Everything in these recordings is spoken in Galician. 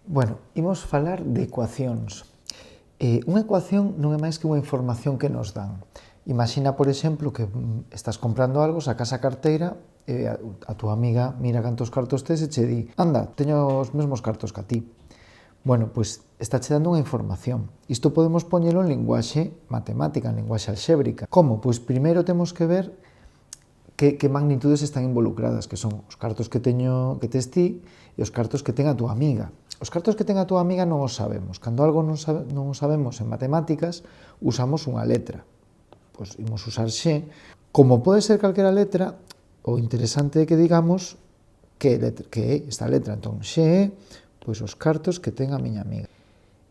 Bueno, imos falar de ecuacións. Unha ecuación non é máis que unha información que nos dan. Imagina, por exemplo, que estás comprando algo, sacas a carteira e a túa amiga mira cantos cartos tes e che di: anda, teño os mesmos cartos que a ti. Bueno, pois está che dando unha información. Isto podemos poñelo en linguaxe matemática, en linguaxe alxébrica. Como? Pois primeiro temos que ver que magnitudes están involucradas, que son os cartos que tes ti e os cartos que ten a túa amiga. Os cartos que ten a túa amiga non os sabemos. Cando algo non o sabemos en matemáticas, usamos unha letra. Pois imos usar xe. Como pode ser calquera letra, o interesante é que digamos que é esta letra. Entón, xe é pois os cartos que ten a miña amiga.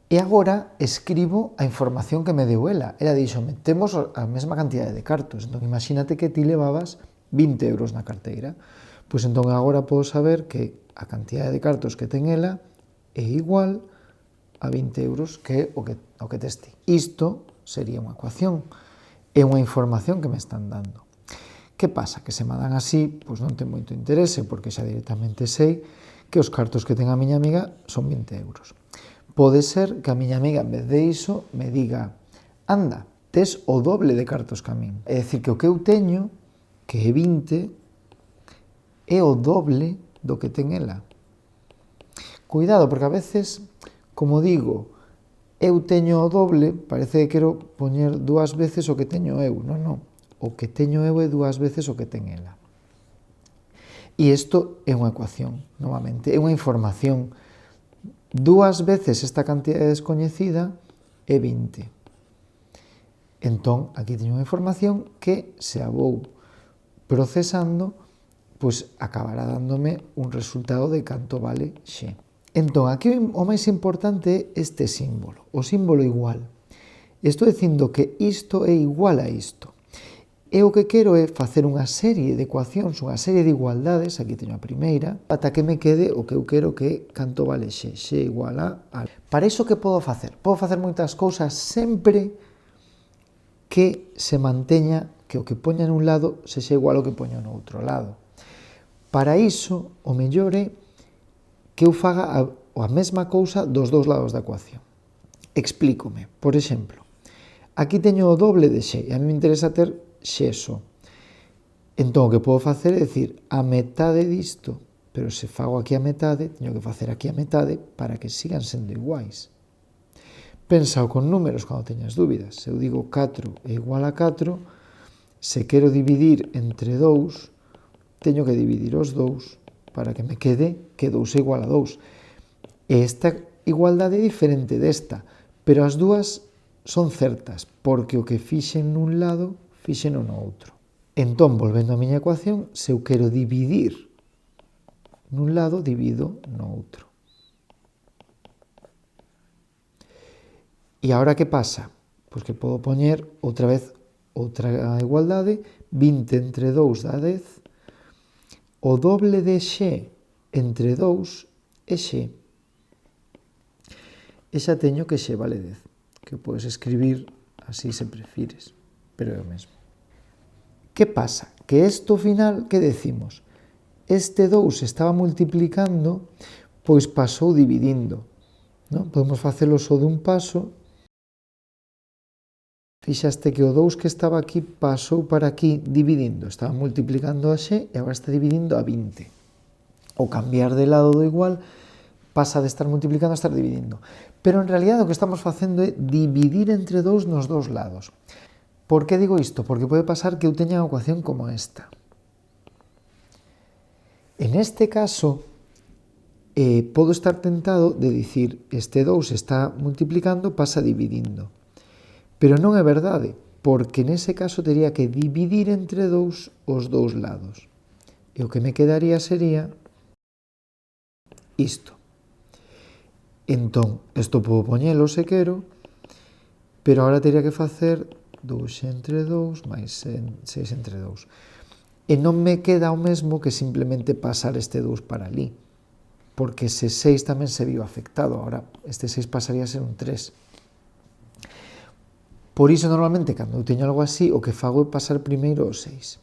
E agora escribo a información que me deu ela. Ela díxome, temos a mesma cantidade de cartos. Entón, imagínate que ti levabas 20 euros na carteira. Pois entón agora podo saber que a cantidade de cartos que ten ela é igual a 20 euros que é o que tes ti. Isto sería unha ecuación. É unha información que me están dando. Que pasa? Que se me dan así, pois non ten moito interese, porque xa directamente sei que os cartos que ten a miña amiga son 20 euros. Pode ser que a miña amiga, en vez de iso, me diga: anda, tes o doble de cartos que a min. É dicir, que o que eu teño, que é 20, é o doble do que ten ela. Cuidado, porque a veces, como digo, eu teño o doble, parece que quero poñer dúas veces o que teño eu. Non, non. O que teño eu é dúas veces o que ten ela. E isto é unha ecuación, novamente, é unha información. Dúas veces esta cantidade descoñecida é 20. Entón, aquí teño unha información que, se a vou procesando, pois acabará dándome un resultado de canto vale xe. Entón, aquí o máis importante é este símbolo, o símbolo igual. Estou dicindo que isto é igual a isto. E o que quero é facer unha serie de ecuacións, unha serie de igualdades, aquí teño a primeira, ata que me quede o que eu quero, que é canto vale xe, xe igual a... Para iso que podo facer? Podo facer moitas cousas sempre que se manteña, que o que poña nun lado sexa igual ao que poño no outro lado. Para iso, o mellor é que eu faga a mesma cousa dos dous lados da ecuación. Explícome. Por exemplo, aquí teño o doble de xe, e a mí me interesa ter xe só. Entón, o que podo facer é dicir a metade disto, pero se fago aquí a metade, teño que facer aquí a metade para que sigan sendo iguais. Pensao con números cando teñas dúbidas. Se eu digo 4 é igual a 4, se quero dividir entre 2, teño que dividir os 2 para que me quede que 2 é igual a 2. E esta igualdade é diferente desta, pero as dúas son certas, porque o que fixen nun lado, fixeno no outro. Entón, volvendo á miña ecuación, se eu quero dividir nun lado, divido no outro. E agora que pasa? Pois que podo poñer outra vez outra igualdade, 20 entre 2 dá 10, o doble de xe entre 2 é xe. E xa teño que xe vale 10, que podes escribir así se prefires, pero é o mesmo. Que pasa? Que isto ao final, que decimos? Este 2 estaba multiplicando, pois pasou dividindo. Non? Podemos facelo só dun paso. Fixaste que o 2 que estaba aquí pasou para aquí dividindo. Estaba multiplicando a xe e agora está dividindo a 20. O cambiar de lado do igual pasa de estar multiplicando a estar dividindo. Pero en realidad o que estamos facendo é dividir entre 2 nos dous lados. Por que digo isto? Porque pode pasar que eu teña unha ecuación como esta. En este caso, podo estar tentado de dicir este 2 está multiplicando, pasa dividindo. Pero non é verdade, porque nese caso teria que dividir entre 2 os dous lados. E o que me quedaría sería isto. Entón, isto podo poñelo se quero, pero agora teria que facer 2 entre 2 máis 6 entre 2. E non me queda o mesmo que simplemente pasar este 2 para ali, porque ese 6 tamén se viu afectado. Agora, este 6 pasaría a ser un 3. Por iso, normalmente, cando eu teño algo así, o que fago é pasar primeiro o 6.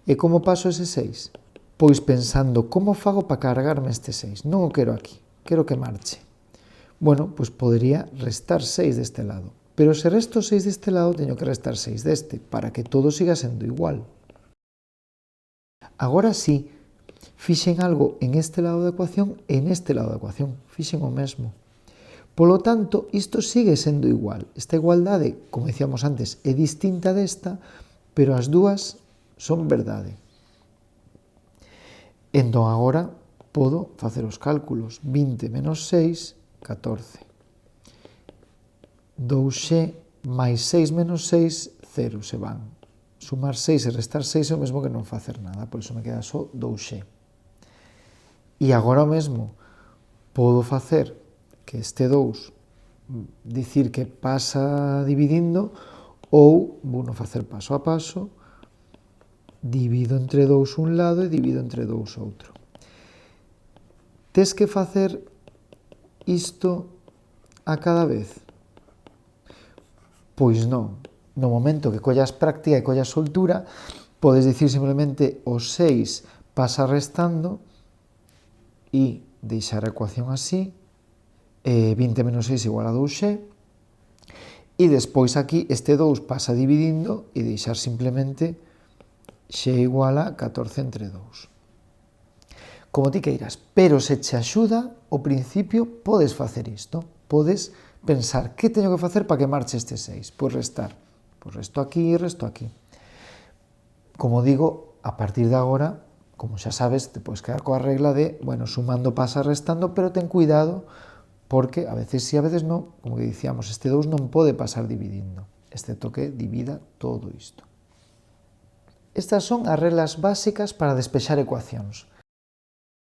E como paso ese 6? Pois pensando como fago para cargarme este 6. Non o quero aquí, quero que marche. Bueno, pois podería restar 6 deste lado. Pero se resto 6 deste lado, teño que restar 6 deste, para que todo siga sendo igual. Agora sí, fixen algo en este lado da ecuación e neste lado da ecuación. Fixen o mesmo. Polo tanto, isto sigue sendo igual. Esta igualdade, como decíamos antes, é distinta desta, pero as dúas son verdade. Entón, agora podo facer os cálculos. 20 menos 6, 14. 2x máis 6 menos 6, 0 se van. Sumar 6 e restar 6 é o mesmo que non facer nada, por iso me queda só 2x. E agora o mesmo, podo facer que este 2 dicir que pasa dividindo, ou vou non facer paso a paso, divido entre 2 un lado e divido entre 2 outro. Tes que facer isto a cada vez? Pois non. No momento que collas práctica e collas soltura, podes dicir simplemente o 6 pasa restando e deixar a ecuación así, 20 menos 6 igual a 2x, e despois aquí este 2 pasa dividindo e deixar simplemente x igual a 14 entre 2. Como ti queiras, pero se che axuda, ao principio podes facer isto, podes pensar que teño que facer para que marche este 6, pois restar, pois resto aquí e resto aquí. Como digo, a partir de agora, como xa sabes, te podes quedar coa regla de, bueno, sumando pasa restando, pero ten cuidado, porque a veces sí, a veces non, como que dicíamos, este 2 non pode pasar dividindo, excepto que divida todo isto. Estas son as reglas básicas para despexar ecuacións.